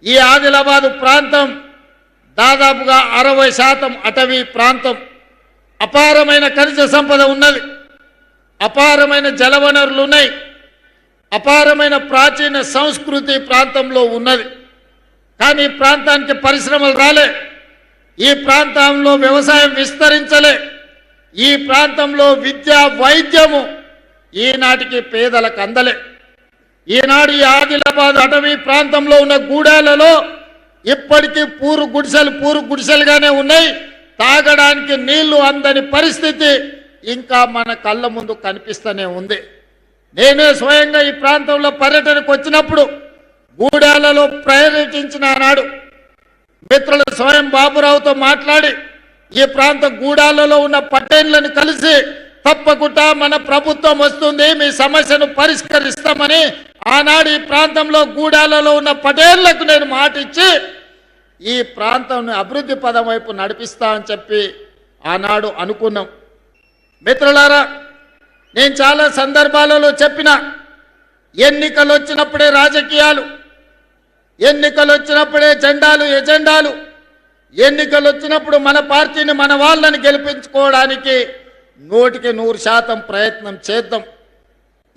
ఈ ఆదిలాబాదు ప్రాంతం దాదాపుగా 60% అటవీ ప్రాంతం. అపారమైన ఖనిజ సంపద ఉన్నది, అపారమైన జలవనరులు ఉన్నాయి, అపారమైన ప్రాచీన సంస్కృతి ప్రాంతంలో ఉన్నది. కానీ ఈ ప్రాంతానికి పరిశ్రమలు రాలే, ఈ ప్రాంతంలో వ్యవసాయం విస్తరించలే, ఈ ప్రాంతంలో విద్య వైద్యము ఈనాటికి పేదలకు అందలే. ఈనాడు ఈ ఆదిలాబాద్ అటవీ ప్రాంతంలో ఉన్న గూడాలలో ఇప్పటికీ పూరు గుడిసెలుగానే ఉన్నాయి. తాగడానికి నీళ్లు అందని పరిస్థితి ఇంకా మన కళ్ళ ముందు కనిపిస్తూనే ఉంది. నేనే స్వయంగా ఈ ప్రాంతంలో పర్యటనకు వచ్చినప్పుడు గూడాలలో పర్యటించిన నాడు మిత్రులు స్వయం బాబురావుతో మాట్లాడి ఈ ప్రాంత గూడాలలో ఉన్న పట్టేళ్లను కలిసి తప్పకుండా మన ప్రభుత్వం వస్తుంది, మీ సమస్యను పరిష్కరిస్తామని ఆనాడు ఈ ప్రాంతంలో గూడాలలో ఉన్న పటేళ్లకు నేను మాట ఇచ్చి ఈ ప్రాంతాన్ని అభివృద్ధి పదం వైపు నడిపిస్తా అని చెప్పి ఆనాడు అనుకున్నాం. మిత్రులారా, నేను చాలా సందర్భాలలో చెప్పిన ఎన్నికలు వచ్చినప్పుడే రాజకీయాలు, ఎన్నికలు వచ్చినప్పుడే ఎజెండాలు, ఎన్నికలు వచ్చినప్పుడు మన పార్టీని మన వాళ్ళని గెలిపించుకోవడానికి 100% ప్రయత్నం చేద్దాం.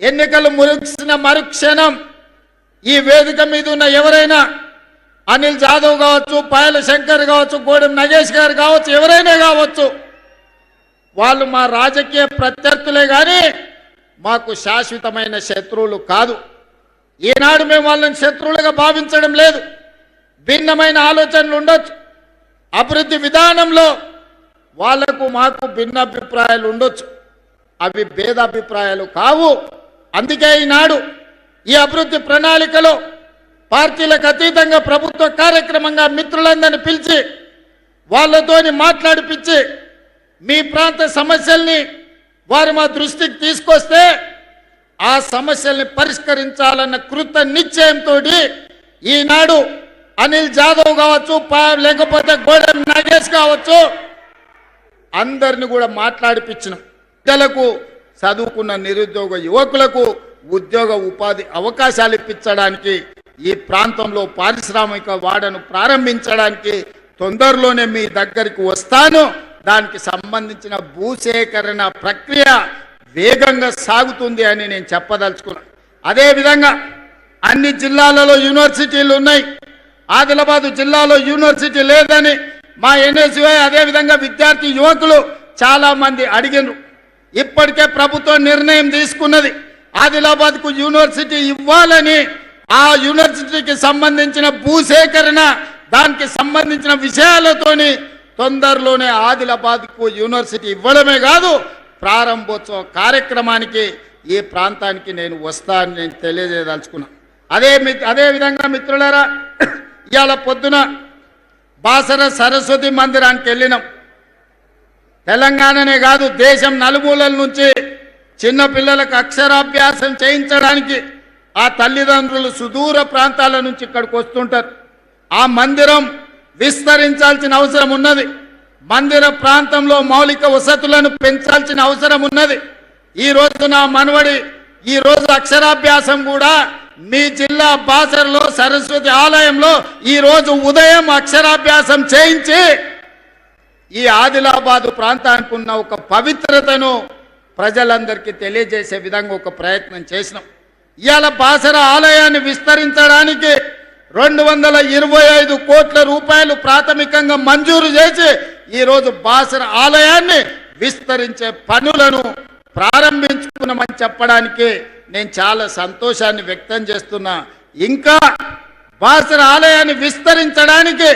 ఎన్నికలు ముగిసిన మరుక్షణం ఈ వేదిక మీద ఉన్న ఎవరైనా అనిల్ జాదవ్ కావచ్చు, పాయల శంకర్ కావచ్చు, గోడెం నగేష్ గారు కావచ్చు, ఎవరైనా కావచ్చు, వాళ్ళు మా రాజకీయ ప్రత్యర్థులే కానీ మాకు శాశ్వతమైన శత్రువులు కాదు. ఈనాడు మేము వాళ్ళని శత్రువులుగా భావించడం లేదు. భిన్నమైన ఆలోచనలు ఉండొచ్చు, అభివృద్ధి విధానంలో వాళ్లకు మాకు భిన్నాభిప్రాయాలు ఉండొచ్చు, అవి భేదాభిప్రాయాలు కావు. అందుకే ఈనాడు ఈ అభివృద్ధి ప్రణాళికలో పార్టీలకు అతీతంగా ప్రభుత్వ కార్యక్రమంగా మిత్రులందరినీ పిలిచి వాళ్ళతోని మాట్లాడిపించి మీ ప్రాంత సమస్యల్ని వారు మా దృష్టికి తీసుకొస్తే ఆ సమస్యల్ని పరిష్కరించాలన్న కృత నిశ్చయంతో ఈనాడు అనిల్ జాదవ్ కావచ్చు, లేకపోతే గోడెం నాగేష్ కావచ్చు, అందరిని కూడా మాట్లాడిపించిన పిల్లలకు, చదువుకున్న నిరుద్యోగ యువకులకు ఉద్యోగ ఉపాధి అవకాశాలు ఇప్పించడానికి, ఈ ప్రాంతంలో పారిశ్రామిక వాడను ప్రారంభించడానికి తొందరలోనే మీ దగ్గరికి వస్తాను. దానికి సంబంధించిన భూసేకరణ ప్రక్రియ వేగంగా సాగుతుంది అని నేను చెప్పదలుచుకున్నాను. అదేవిధంగా అన్ని జిల్లాలలో యూనివర్సిటీలు ఉన్నాయి, ఆదిలాబాదు జిల్లాలో యూనివర్సిటీ లేదని మా ఎన్ఎస్యుఐ అదేవిధంగా విద్యార్థి యువకులు చాలామంది అడిగినారు. ఇప్పటికే ప్రభుత్వం నిర్ణయం తీసుకున్నది, ఆదిలాబాద్కు యూనివర్సిటీ ఇవ్వాలని. ఆ యూనివర్సిటీకి సంబంధించిన భూసేకరణ, దానికి సంబంధించిన విషయాలతోని తొందరలోనే ఆదిలాబాద్కు యూనివర్సిటీ ఇవ్వడమే కాదు, ప్రారంభోత్సవ కార్యక్రమానికి ఈ ప్రాంతానికి నేను వస్తానని నేను తెలియజేయదలుచుకున్నా. అదేవిధంగా మిత్రులారా, ఇవాళ పొద్దున బాసర సరస్వతి మందిరానికి వెళ్ళినాం. తెలంగాణనే కాదు, దేశం నలుమూలల నుంచి చిన్నపిల్లలకు అక్షరాభ్యాసం చేయించడానికి ఆ తల్లిదండ్రులు సుదూర ప్రాంతాల నుంచి ఇక్కడికి వస్తుంటారు. ఆ మందిరం విస్తరించాల్సిన అవసరం ఉన్నది, మందిర ప్రాంతంలో మౌలిక వసతులను పెంచాల్సిన అవసరం ఉన్నది. ఈ రోజు నా మనవడి ఈ రోజు అక్షరాభ్యాసం కూడా మీ జిల్లా బాసరలో సరస్వతి ఆలయంలో ఈ రోజు ఉదయం అక్షరాభ్యాసం చేయించి ఈ ఆదిలాబాదు ప్రాంతానికి ఉన్న ఒక పవిత్రతను ప్రజలందరికీ తెలియజేసే విధంగా ఒక ప్రయత్నం చేసినాం. ఇవాళ బాసర ఆలయాన్ని విస్తరించడానికి 225 కోట్ల రూపాయలు ప్రాథమికంగా మంజూరు చేసి ఈరోజు బాసర ఆలయాన్ని విస్తరించే పనులను ప్రారంభించుకున్నామని చెప్పడానికి నేను చాలా సంతోషాన్ని వ్యక్తం చేస్తున్నా. ఇంకా బాసర ఆలయాన్ని విస్తరించడానికి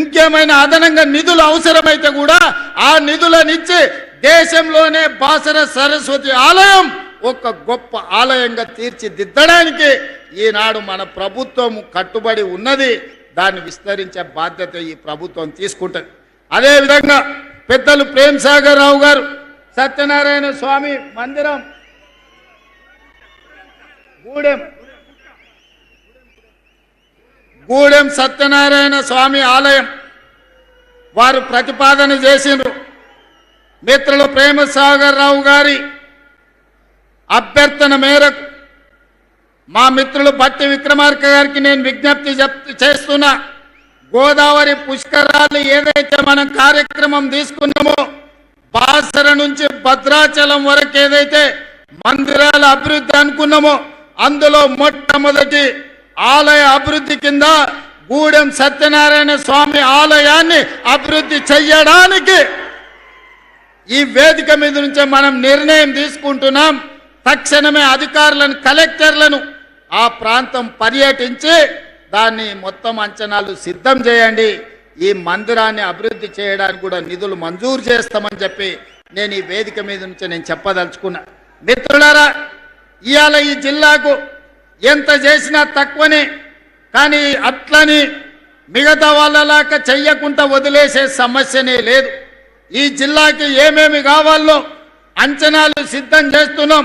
ఇంకేమైనా అదనంగా నిధులు అవసరమైతే కూడా ఆ నిధులనిచ్చి దేశంలోనే బాసర సరస్వతి ఆలయం ఒక గొప్ప ఆలయంగా తీర్చిదిద్దడానికి ఈనాడు మన ప్రభుత్వం కట్టుబడి ఉన్నది. దాన్ని విస్తరించే బాధ్యత ఈ ప్రభుత్వం తీసుకుంటుంది. అదేవిధంగా పెద్దలు ప్రేమ్ సాగర్ రావు గారు సత్యనారాయణ స్వామి మందిరం గూడెం సత్యనారాయణ స్వామి ఆలయం వారు ప్రతిపాదన చేసిండ్రు. మిత్రులు ప్రేమ సాగర్ రావు గారి అభ్యర్థన మేరకు మా మిత్రులు బట్టి విక్రమార్క గారికి నేను విజ్ఞప్తి చేస్తున్నా, గోదావరి పుష్కరాలు ఏదైతే మనం కార్యక్రమం తీసుకున్నామో, బాసర నుంచి భద్రాచలం వరకు ఏదైతే మందిరాల అభివృద్ధి అనుకున్నామో, అందులో మొట్టమొదటి ఆలయ అభివృద్ధి కింద గూడెం సత్యనారాయణ స్వామి ఆలయాన్ని అభివృద్ధి చెయ్యడానికి ఈ వేదిక మీద నుంచే మనం నిర్ణయం తీసుకుంటున్నాం. తక్షణమే అధికారులను, కలెక్టర్లను ఆ ప్రాంతం పర్యటించి దాన్ని మొత్తం అంచనాలు సిద్ధం చేయండి. ఈ మందిరాన్ని అభివృద్ధి చేయడానికి కూడా నిధులు మంజూరు చేస్తామని చెప్పి నేను ఈ వేదిక మీద నుంచి నేను చెప్పదలుచుకున్నా. మిత్రులారా, ఇవాళ ఈ జిల్లాకు ఎంత చేసినా తక్కువనే, కానీ అట్లని మిగతా వాళ్ళలాగా చెయ్యకుండా వదిలేసే సమస్యనే లేదు. ఈ జిల్లాకి ఏమేమి కావాలో అంచనాలు సిద్ధం చేస్తున్నాం.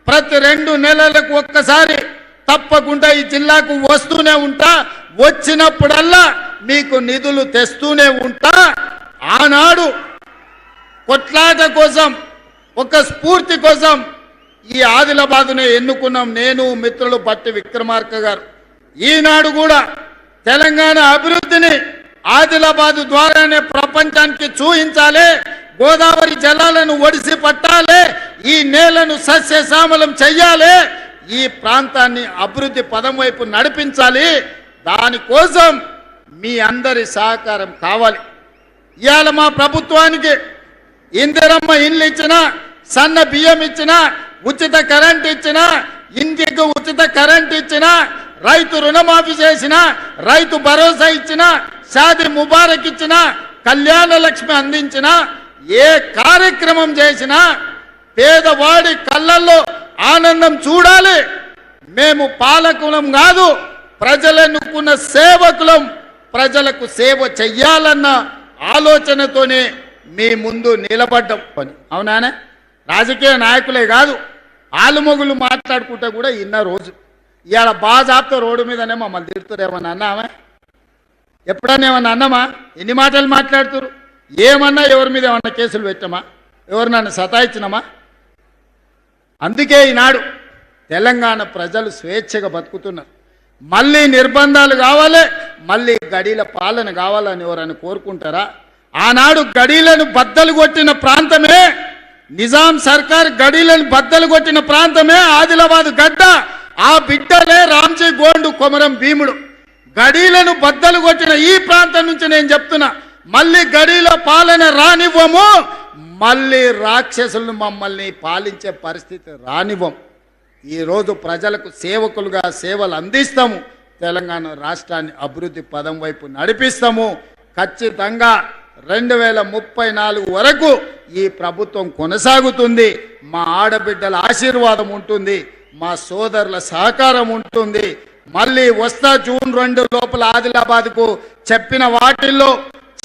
ప్రతి 2 నెలలకు ఒక్కసారి తప్పకుండా ఈ జిల్లాకు వస్తూనే ఉంటా, వచ్చినప్పుడల్లా మీకు నిధులు తెస్తూనే ఉంటా. ఆనాడు కొట్లాట కోసం, ఒక స్ఫూర్తి కోసం ఈ ఆదిలాబాదునే ఎన్నుకున్నాం, నేను మిత్రులు బట్టి విక్రమార్క గారు. ఈనాడు కూడా తెలంగాణ అభివృద్ధిని ఆదిలాబాదు ద్వారానే ప్రపంచానికి చూపించాలి, గోదావరి జలాలను ఒడిసి పట్టాలి, ఈ నేలను సస్యశ్యామలం చెయ్యాలి, ఈ ప్రాంతాన్ని అభివృద్ధి పదం వైపు నడిపించాలి. దానికోసం మీ అందరి సహకారం కావాలి. ఇవాళ మా ప్రభుత్వానికి ఇందిరమ్మ ఇండ్లు ఇచ్చినా, సన్న బియ్యం ఇచ్చినా, ఉచిత కరెంట్ ఇచ్చినా, ఇంటికి ఉచిత కరెంట్ ఇచ్చినా, రైతు రుణమాఫీ చేసిన, రైతు భరోసా ఇచ్చిన, షాదీ ముబారక్ ఇచ్చిన, కళ్యాణ లక్ష్మి అందించిన, ఏ కార్యక్రమం చేసినా పేదవాడి కళ్ళల్లో ఆనందం చూడాలి. మేము పాలకులం కాదు, ప్రజలనుకున్న సేవకులం, ప్రజలకు సేవ చెయ్యాలన్న ఆలోచనతోనే మీ ముందు నిలబడ్డం పని. అవునానే? రాజకీయ నాయకులే కాదు, ఆలుమొగులు మాట్లాడుకుంటే కూడా ఇన్న రోజు ఇవాళ బాజాబ్తో రోడ్డు మీదనే మమ్మల్ని తిడుతురేమన్నా అన్నామా? ఎప్పుడన్నా ఏమన్నా అన్నామా? ఎన్ని మాటలు మాట్లాడుతురు? ఏమన్నా ఎవరి మీద ఏమన్నా కేసులు పెట్టామా? ఎవరు నన్ను సతాయించినామా? అందుకే ఈనాడు తెలంగాణ ప్రజలు స్వేచ్ఛగా బతుకుతున్నారు. మళ్ళీ నిర్బంధాలు కావాలి, మళ్ళీ గడీల పాలన కావాలని ఎవరని కోరుకుంటారా? ఆనాడు గడీలను బద్దలు కొట్టిన ప్రాంతమే, నిజాం సర్కార్ గడీలను బద్దలు కొట్టిన ప్రాంతమే ఆదిలాబాద్ గడ్డ. ఆ బిడ్డలే రామ్జీ గోండు, కొమరం భీముడు. గడీలను బద్దలు కొట్టిన ఈ ప్రాంతం నుంచి నేను చెప్తున్నా, మళ్ళీ గడీల పాలన రానివ్వము, మళ్ళీ రాక్షసులను మమ్మల్ని పాలించే పరిస్థితి రానివ్వం. ఈరోజు ప్రజలకు సేవకులుగా సేవలు అందిస్తాము, తెలంగాణ రాష్ట్రాన్ని అభివృద్ధి పదం వైపు నడిపిస్తాము. ఖచ్చితంగా 2034 వరకు ఈ ప్రభుత్వం కొనసాగుతుంది. మా ఆడబిడ్డల ఆశీర్వాదం ఉంటుంది, మా సోదరుల సహకారం ఉంటుంది. మళ్ళీ వస్తా జూన్ 2 లోపల ఆదిలాబాద్కు చెప్పిన వాటిల్లో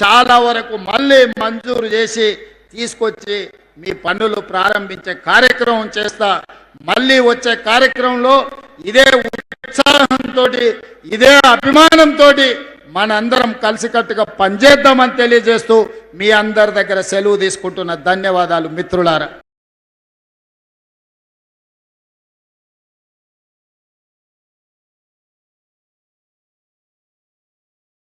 చాలా వరకు మళ్ళీ మంజూరు చేసి తీసుకొచ్చి మీ పనులు ప్రారంభించే కార్యక్రమం చేస్తా. మళ్ళీ వచ్చే కార్యక్రమంలో ఇదే ఉత్సాహంతో, ఇదే అభిమానంతో మనందరం కలిసికట్టుగా పనిచేద్దామని తెలియజేస్తూ మీ అందరి దగ్గర సెలవు తీసుకుంటున్న ధన్యవాదాలు మిత్రులారా.